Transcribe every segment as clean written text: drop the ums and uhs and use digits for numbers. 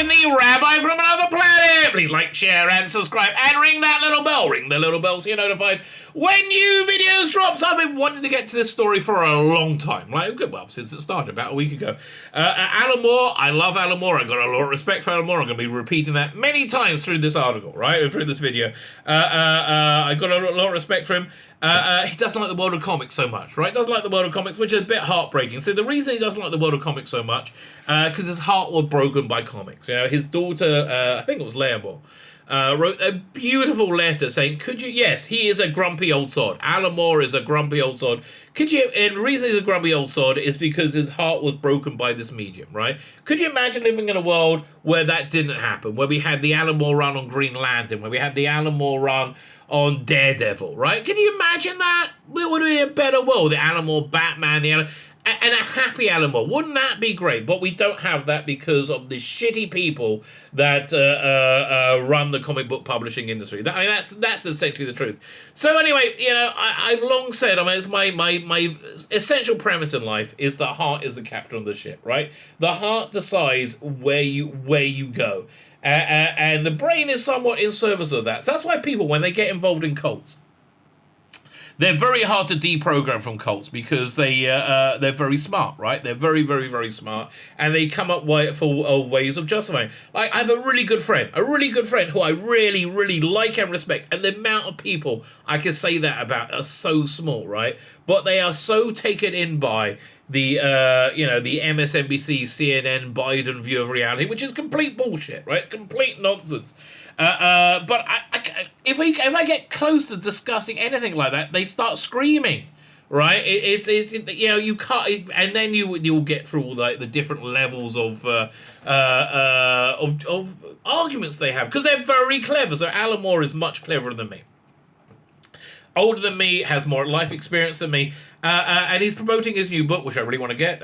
in the Rabbi from Another Planet. Please like, share, and subscribe, and ring that little bell. Ring the little bell so you're notified when new videos drop. So I've been wanting to get to this story for a long time, since it started about a week ago. Alan Moore, I love Alan Moore. I've got a lot of respect for Alan Moore. I'm going to be repeating that many times through this article, right, through this video. I've got a lot of respect for him. He doesn't like the world of comics so much, right? Doesn't like the world of comics, which is a bit heartbreaking. So the reason he doesn't like the world of comics so much, because his heart was broken by comics. You know, his daughter, I think it was Leah Moore, wrote a beautiful letter saying, yes, he is a grumpy old sod. Alan Moore is a grumpy old sod. And the reason he's a grumpy old sod is because his heart was broken by this medium, right? Could you imagine living in a world where that didn't happen, where we had the Alan Moore run on Green Lantern, where we had the Alan Moore run on Daredevil, right? Can you imagine that? It would be a better world. The Alan Moore Batman, and a happy Alan Moore. Wouldn't that be great? But we don't have that because of the shitty people that run the comic book publishing industry. That's essentially the truth. So anyway, I've long said, it's my essential premise in life is the heart is the captain of the ship, right? The heart decides where you go. And the brain is somewhat in service of that. So that's why people, when they get involved in cults, they're very hard to deprogram from cults because they're very smart, right? They're very, very, very smart, and they come up for ways of justifying. Like, I have a really good friend who I really, really like and respect, and the amount of people I can say that about are so small, right? But they are so taken in by the MSNBC, CNN, Biden view of reality, which is complete bullshit, right? It's complete nonsense. But if I get close to discussing anything like that, they start screaming, right? It's you can't, and then you'll get through all the different levels of arguments they have, because they're very clever. So Alan Moore is much cleverer than me, older than me, has more life experience than me, and he's promoting his new book, which I really want to get,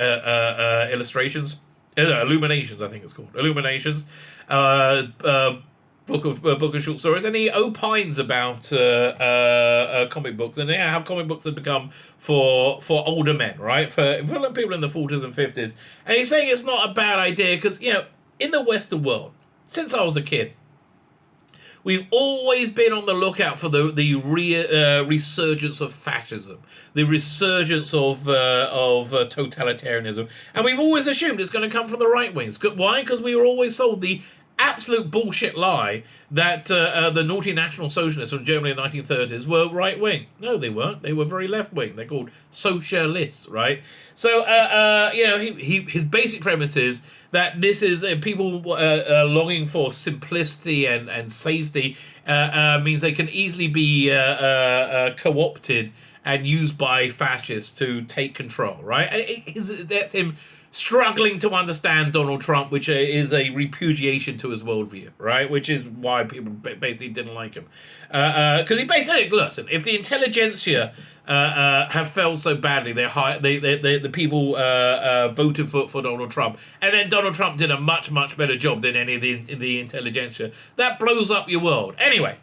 Illuminations, I think it's called, Illuminations, book of short stories, and he opines about comic books and how comic books have become for older men, right, for people in the 40s and 50s, and he's saying it's not a bad idea because, in the Western world, since I was a kid, we've always been on the lookout for the resurgence of fascism, the resurgence of totalitarianism, and we've always assumed it's going to come from the right wings. Why? Because we were always sold the absolute bullshit lie that the naughty National Socialists from Germany in the 1930s were right wing. No, they weren't. They were very left wing. They're called socialists, right? So his basic premise is that this is people longing for simplicity and safety means they can easily be co-opted and used by fascists to take control, right? And that's him struggling to understand Donald Trump, which is a repudiation to his worldview, right? Which is why people basically didn't like him. Because he basically, listen, if the intelligentsia have failed so badly, the people voted for Donald Trump, and then Donald Trump did a much, much better job than any of the intelligentsia. That blows up your world. Anyway,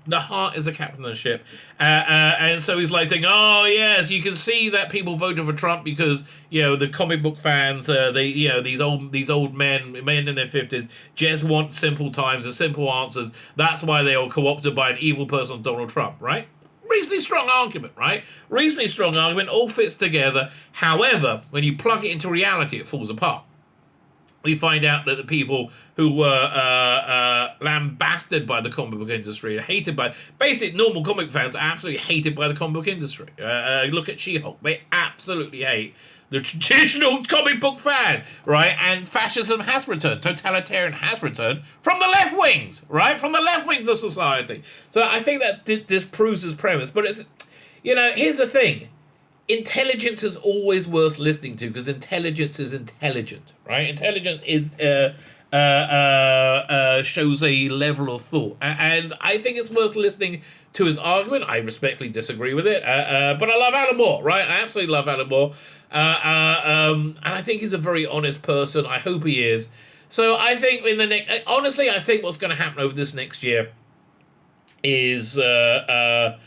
the heart is the captain of the ship, and so he's like saying, oh yes, you can see that people voted for Trump because the comic book fans, these old men in their 50s just want simple times and simple answers. That's why they are co-opted by an evil person, Donald Trump, right? Reasonably strong argument, right? Reasonably strong argument, all fits together. However, when you plug it into reality, it falls apart. We find out that the people who were lambasted by the comic book industry, hated by, basically normal comic fans, are absolutely hated by the comic book industry. Look at She-Hulk. They absolutely hate the traditional comic book fan, right? And fascism has returned. Totalitarian has returned from the left wings, right? From the left wings of society. So I think that this proves his premise. But it's, here's the thing. Intelligence is always worth listening to because intelligence is intelligent, right? Intelligence is shows a level of thought, and I think it's worth listening to his argument. I respectfully disagree with it, but I love Alan Moore, right? I absolutely love Alan Moore, and I think he's a very honest person. I hope he is. So I think honestly, I think what's going to happen over this next year is I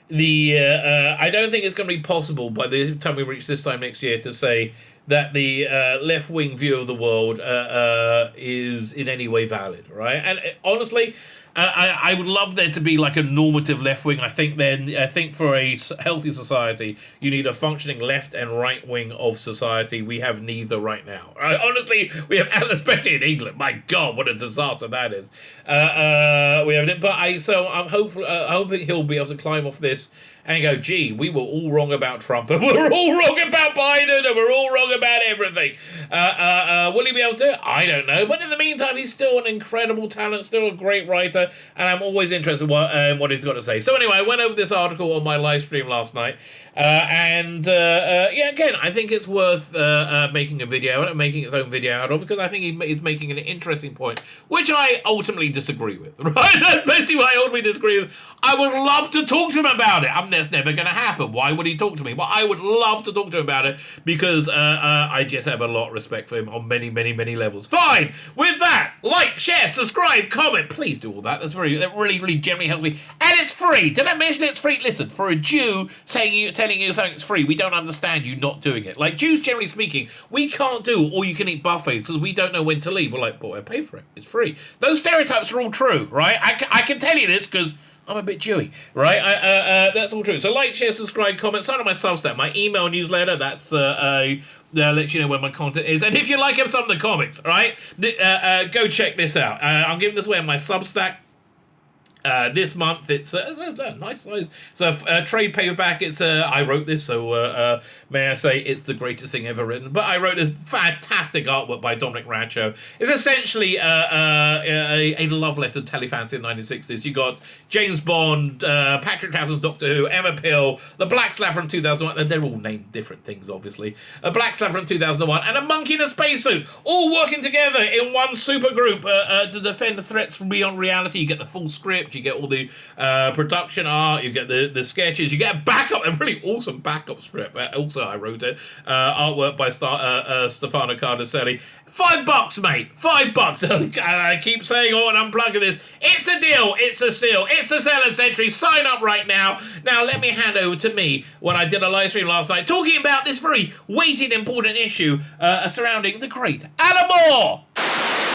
don't think it's going to be possible by the time we reach this time next year to say that the left-wing view of the world is in any way valid, right? And honestly, I would love there to be like a normative left wing. I think for a healthy society, you need a functioning left and right wing of society. We have neither right now. Honestly, we have, especially in England. My God, what a disaster that is. We have, but I'm hoping he'll be able to climb off this and go, gee, we were all wrong about Trump, and we're all wrong about Biden, and we're all wrong about everything. Will he be able to? I don't know. But in the meantime, he's still an incredible talent, still a great writer, and I'm always interested in what he's got to say. So anyway, I went over this article on my live stream last night, and again, I think it's worth making a video out of, making its own video out of, because I think he's making an interesting point, which I ultimately disagree with, right? That's basically what I ultimately disagree with. I would love to talk to him about it. That's never going to happen. Why would he talk to me? Well, I would love to talk to him about it, because I just have a lot of respect for him on many, many, many levels. Fine. With that, like, share, subscribe, comment. Please do all that. That really, really generally helps me. And it's free. Did I mention it's free? Listen, for a Jew telling you something's free, we don't understand you not doing it. Like, Jews, generally speaking, we can't do all-you-can-eat buffets because we don't know when to leave. We're like, boy, I pay for it. It's free. Those stereotypes are all true, right? I can tell you this because I'm a bit Jewy, right? That's all true. So like, share, subscribe, comment, sign on my Substack, my email newsletter. That's lets you know where my content is. And if you like some of the comics, right, go check this out. I'm giving this away on my Substack. This month, it's a nice size. So trade paperback. It's I wrote this, so may I say it's the greatest thing ever written. But I wrote this fantastic artwork by Dominic Rancho. It's essentially a love letter to telefancy in the 1960s. You got James Bond, Patrick Troughton's Doctor Who, Emma Pill, the Black Slave from 2001, and they're all named different things, obviously. A Black Slave from 2001, and a monkey in a spacesuit, all working together in one super group to defend the threats from beyond reality. You get the full script. You get all the production art, you get the sketches, you get a really awesome backup strip. Also, I wrote it. Artwork by Stefano Cardacelli. $5, mate. $5. I keep saying, and I'm plugging this. It's a deal. It's a steal. It's a seller century. Sign up right now. Now, let me hand over to me when I did a live stream last night talking about this very weighted, important issue surrounding the great Alan Moore.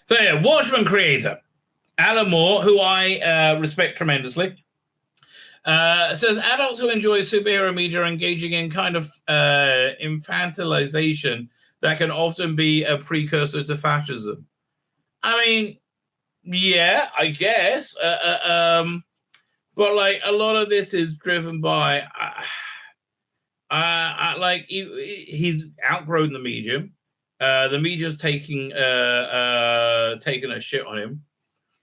So, yeah, Watchmen creator Alan Moore, who I respect tremendously, says adults who enjoy superhero media are engaging in kind of infantilization that can often be a precursor to fascism. I mean, yeah, I guess. But like a lot of this is driven by, like he's outgrown the medium. The media's taking a shit on him.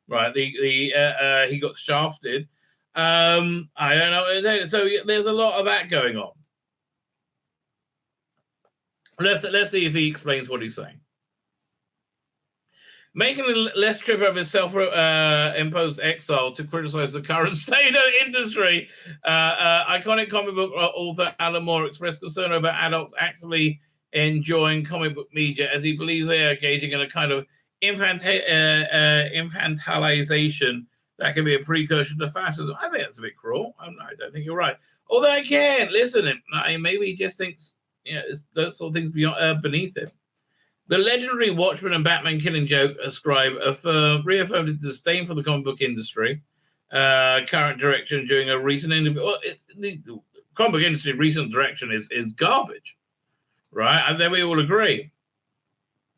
Right, he got shafted. I don't know. So there's a lot of that going on. Let's see if he explains what he's saying. Making a less trip of his self-imposed exile to criticize the current state of the industry, iconic comic book author Alan Moore expressed concern over adults actively enjoying comic book media as he believes they are engaging in a kind of infantilization that can be a precursor to fascism. I think that's a bit cruel. I don't think you're right. Although again, listen, maybe he just thinks those sort of things beyond beneath him. The legendary Watchmen and Batman Killing Joke scribe reaffirmed his disdain for the comic book industry current direction during a recent interview. Well, the comic book industry recent direction is garbage, right? And then we all agree.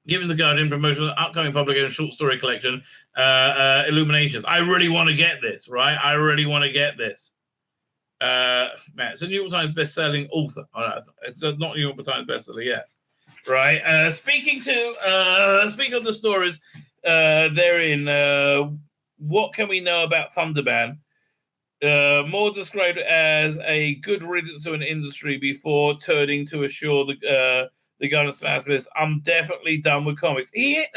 Given the Guardian promotion of the upcoming publication short story collection, Illuminations. I really want to get this, right? I really want to get this. Man, it's a New York Times best-selling author. Oh, no, it's not New York Times bestseller yet, right? Speaking of the stories, therein, what can we know about Thunderman? More described as a good riddance to an industry before turning to assure the Garden Smith, I'm definitely done with comics. He's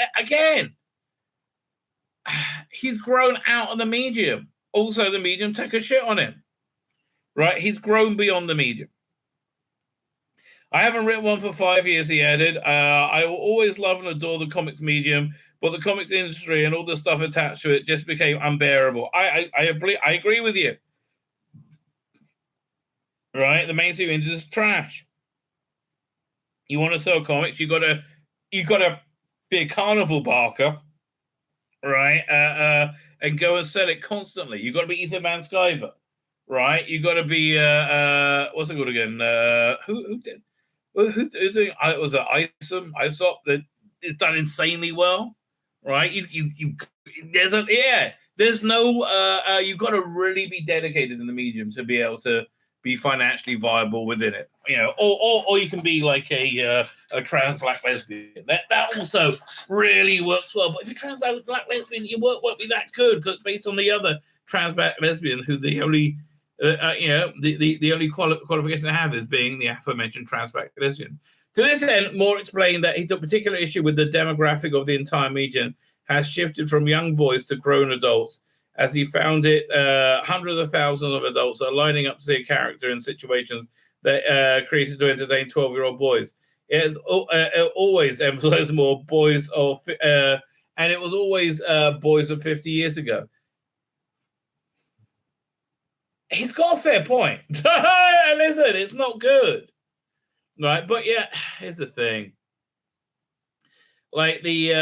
grown out of the medium. Also, the medium took a shit on him. Right? He's grown beyond the medium. I haven't written one for 5 years, he added. I will always love and adore the comics medium, but the comics industry and all the stuff attached to it just became unbearable. I agree with you. Right? The mainstream industry is trash. You want to sell comics, you gotta be a carnival barker, right? And go and sell it constantly. You got to be Ethan Van Sciver, right? You got to be what's it called again? Who did? Who's doing? It was Isop that is done insanely well, right? You there's a yeah. There's no you got to really be dedicated in the medium to be able to be financially viable within it, you know, or you can be like a trans black lesbian. That also really works well. But if you're trans black lesbian, your work won't be that good because based on the other trans black lesbian who the only you know, the only qualification I have is being the aforementioned trans black lesbian. To this end, Moore explained that he took particular issue with the demographic of the entire medium has shifted from young boys to grown adults, as he found it hundreds of thousands of adults are lining up to see a character in situations that created to entertain 12-year-old boys. It has always emphasized more boys of, and it was always boys of 50 years ago. He's got a fair point. Listen, it's not good, right? But yeah, here's the thing. Like the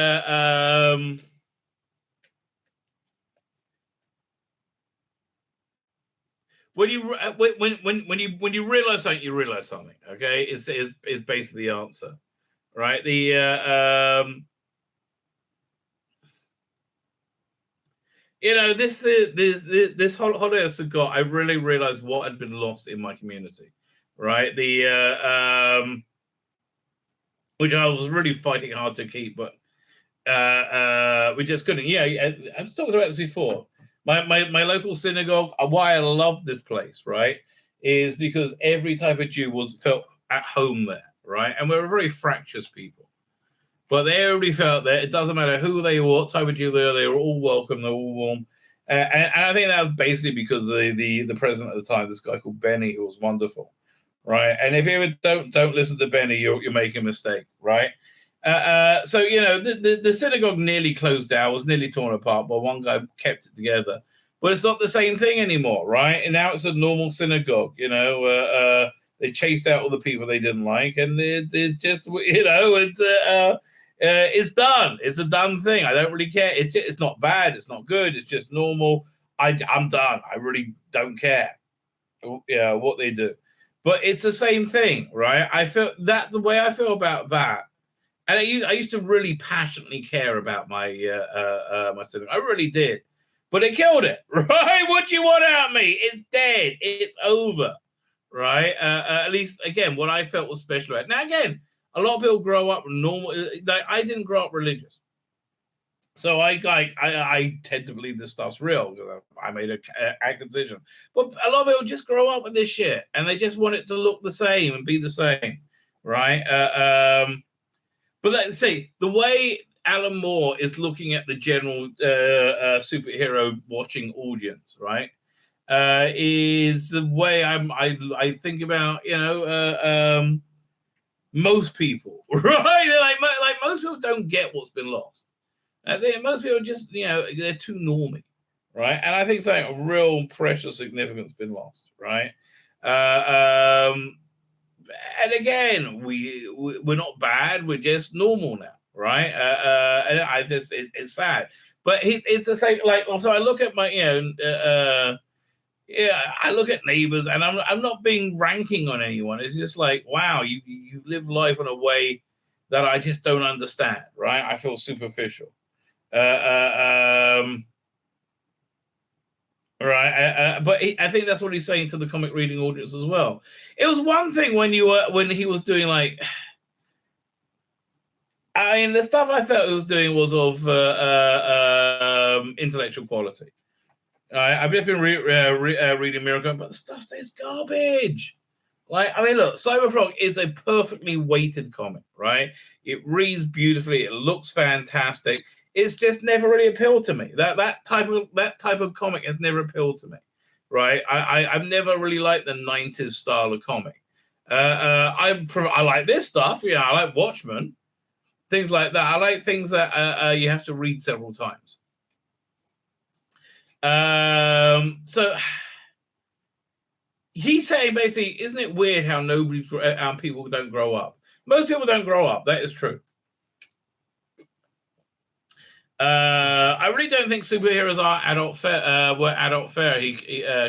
when you realize something, you realize something. Okay, is basically the answer, right? The you know, this holiday I got, I really realized what had been lost in my community, right? The which I was really fighting hard to keep, but we just couldn't. Yeah, I've talked about this before. My local synagogue, why I love this place, right, is because every type of Jew felt at home there, right? And we're a very fractious people. But they already felt that it doesn't matter who they were, what type of Jew they were all welcome, they're all warm. And I think that was basically because the president at the time, this guy called Benny, who was wonderful, right? And if you ever don't listen to Benny, you're making a mistake, right? So you know the synagogue nearly closed down, was nearly torn apart, but one guy kept it together. But it's not the same thing anymore, right? And now it's a normal synagogue. You know, they chased out all the people they didn't like, and it just, you know, it's done. It's a done thing. I don't really care. It's not bad. It's not good. It's just normal. I'm done. I really don't care. Yeah, what they do. But it's the same thing, right? I feel that the way I feel about that, and I used to really passionately care about my my cinema. I really did, but it killed it, right? What do you want out of me? It's dead. It's over, right? At least again, what I felt was special about it. Now again, a lot of people grow up normal. Like I didn't grow up religious, so I tend to believe this stuff's real. I made an active decision, but a lot of people just grow up with this shit, and they just want it to look the same and be the same, right? But let's see the way Alan Moore is looking at the general superhero watching audience, right? Is the way I think about, you know, most people, right? Like most people don't get what's been lost. Most people just, you know, they're too normy, right? And I think something of real precious significance has been lost, right? And again, we're not bad. We're just normal now, right? And I just it's sad, but it's the same. Like, so I look at my, you know, yeah, I look at neighbors, and I'm not being ranking on anyone. It's just like, wow, you live life in a way that I just don't understand, right? I feel superficial. Right, but I think that's what he's saying to the comic reading audience as well. It was one thing when when he was doing like, I mean, the stuff I felt he was doing was of intellectual quality. I've just been reading Miracle, but the stuff is garbage. Like, I mean, look, Cyberfrog is a perfectly weighted comic, right? It reads beautifully, it looks fantastic. It's just never really appealed to me. That type of comic has never appealed to me, right? I've never really liked the 90s style of comic. I like this stuff, yeah. I like Watchmen, things like that. I like things that you have to read several times. So he's saying basically, isn't it weird how people don't grow up? Most people don't grow up. That is true. I really don't think superheroes are adult fair. Were adult fair. He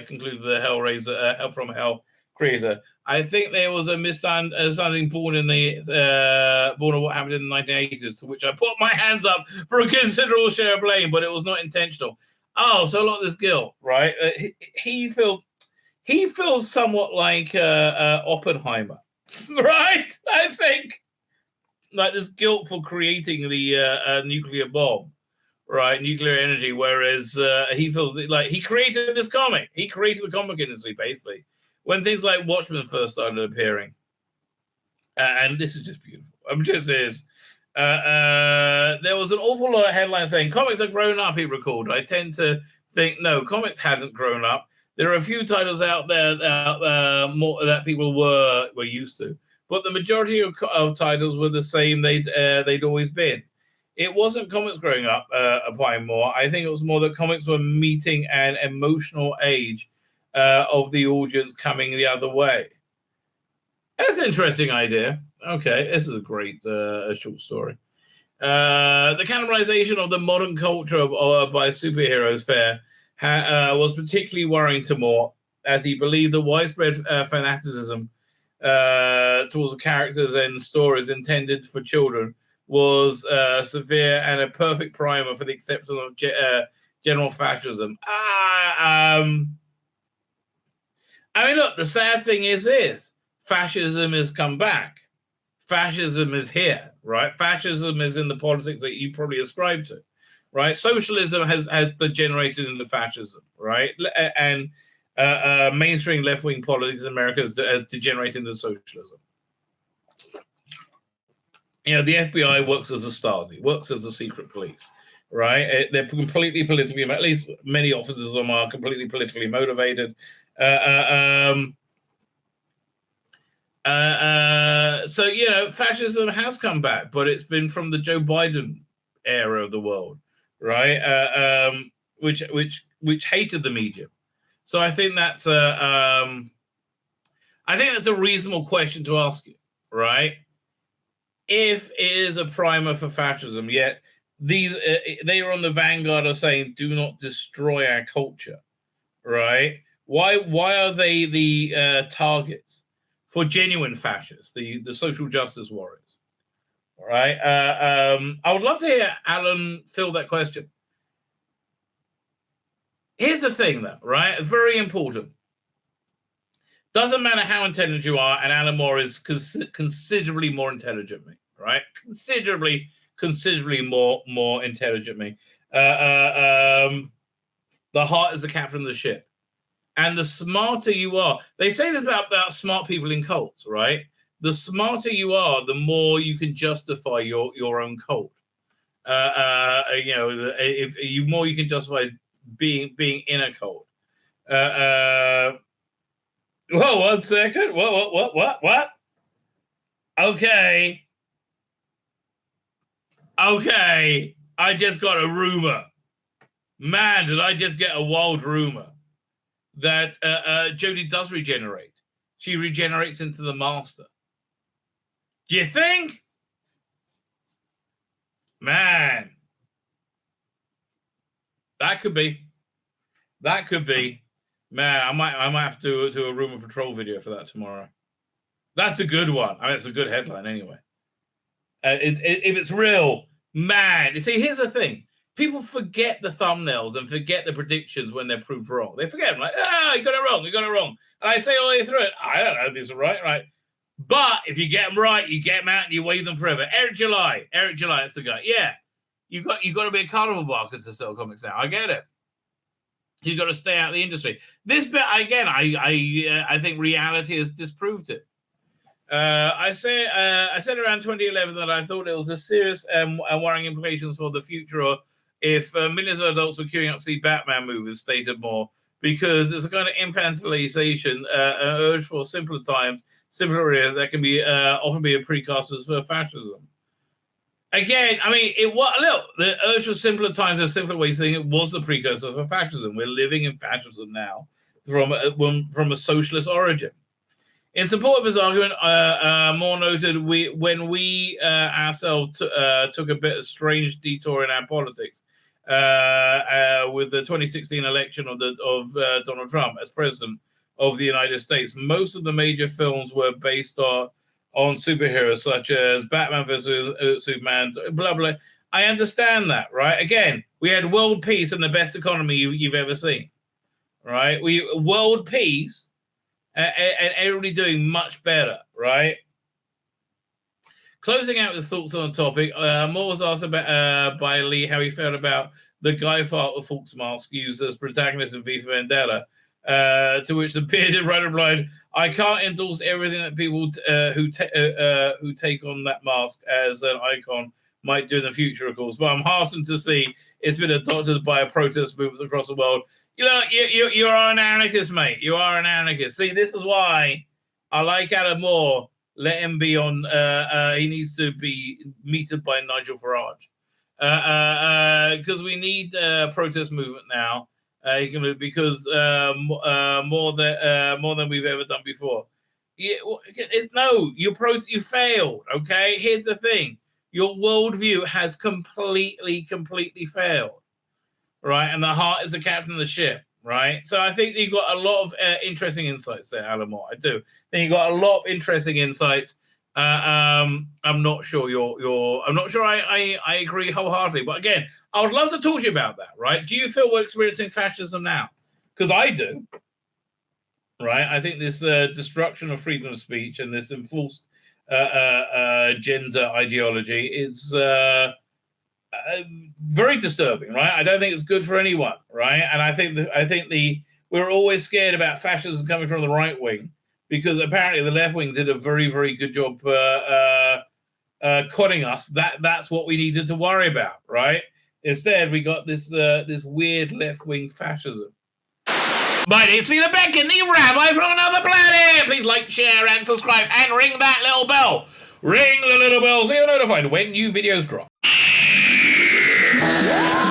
concluded the Hellraiser, Hell from Hell creator. I think there was a misunderstanding born in born of what happened in the 1980s, to which I put my hands up for a considerable share of blame, but it was not intentional. Oh, so a lot of this guilt, right? He feels somewhat like Oppenheimer, right? I think like this guilt for creating the nuclear bomb. Right, nuclear energy. Whereas he feels like he created this comic. He created the comic industry, basically, when things like Watchmen first started appearing. And this is just beautiful. Just is. There was an awful lot of headlines saying comics have grown up. He recalled. I tend to think no, comics hadn't grown up. There are a few titles out there more that people were used to, but the majority of titles were the same they'd always been. It wasn't comics growing up, applying more. I think it was more that comics were meeting an emotional age of the audience coming the other way. That's an interesting idea. Okay, this is a great short story. The cannibalization of the modern culture by superheroes fair was particularly worrying to Moore, as he believed the widespread fanaticism towards the characters and stories intended for children was severe and a perfect primer for the acceptance of general fascism. I mean, look, the sad thing is this. Fascism has come back. Fascism is here, right? Fascism is in the politics that you probably ascribe to, right? Socialism has degenerated into fascism, right? And mainstream left-wing politics in America has degenerated into socialism. You know, the FBI works as a Stasi, works as a secret police, right? They're completely politically, at least many officers of them are completely politically motivated. So, you know, fascism has come back, but it's been from the Joe Biden era of the world, right? Which hated the media. So I think that's a reasonable question to ask you, right? If it is a primer for fascism, yet these they are on the vanguard of saying, "Do not destroy our culture," right? Why are they the targets for genuine fascists, the social justice warriors? All right. I would love to hear Alan fill that question. Here's the thing, though, right? Very important. Doesn't matter how intelligent you are, and Alan Moore is considerably more intelligent than me, right? Considerably more intelligent than me. The heart is the captain of the ship. And the smarter you are, they say this about smart people in cults, right? The smarter you are, the more you can justify your own cult. You know, if you more you can justify being in a cult. Whoa, 1 second. What? Okay. I just got a rumor. Man, did I just get a wild rumor that Jodie does regenerate. She regenerates into the Master. Do you think? Man. That could be. Man, I might have to do a Rumor Patrol video for that tomorrow. That's a good one. I mean, it's a good headline anyway. If it's real, man. You see, here's the thing. People forget the thumbnails and forget the predictions when they're proved wrong. They forget them, like, you got it wrong. And I say all the way through it, I don't know if these are right. But if you get them right, you get them out and you wave them forever. Eric July, that's the guy. Yeah, you got to be a carnival barker to sell comics now. I get it. You've got to stay out of the industry. This bit, again, I think reality has disproved it. I said around 2011 that I thought it was a serious and worrying implications for the future if millions of adults were queuing up to see Batman movies, stated Moore, because there's a kind of infantilization, an urge for simpler times, simpler areas that can be often be a precursor for fascism. Again, I mean, the urge for simpler times and simpler ways of thinking was the precursor for fascism. We're living in fascism now from a socialist origin. In support of his argument, Moore noted when we ourselves took a bit of strange detour in our politics with the 2016 election of Donald Trump as president of the United States. Most of the major films were based on superheroes such as Batman vs. Superman, blah, blah. I understand that, right? Again, we had world peace and the best economy you've ever seen, right? World peace and everybody doing much better, right? Closing out with thoughts on the topic, Moore was asked about by Lee how he felt about the Guy Fawkes mask used as protagonist in V for Vendetta, to which the bearded writer replied, I can't endorse everything that people who take on that mask as an icon might do in the future, of course, but I'm heartened to see it's been adopted by a protest movement across the world. You know, you are an anarchist, mate. You are an anarchist. See, this is why I like Alan Moore. Let him be on. He needs to be meted by Nigel Farage, because we need a protest movement now. Because more than we've ever done before. You failed. Okay, here's the thing: your worldview has completely failed. Right, and the heart is the captain of the ship, right? So I think you've got a lot of interesting insights there, Alan Moore. I do. I think you've got a lot of interesting insights. I'm not sure I'm not sure I agree wholeheartedly. But again, I would love to talk to you about that, right? Do you feel we're experiencing fascism now? Because I do. Right? I think this destruction of freedom of speech and this enforced gender ideology is very disturbing, right? I don't think it's good for anyone, right? And I think we're always scared about fascism coming from the right wing because apparently the left wing did a very good job conning us. That's what we needed to worry about, right? Instead, we got this weird left wing fascism. My name's Tzvi Lebetkin, the Rabbi from another planet. Please like, share, and subscribe, and ring that little bell. Ring the little bell so you're notified when new videos drop. Yeah!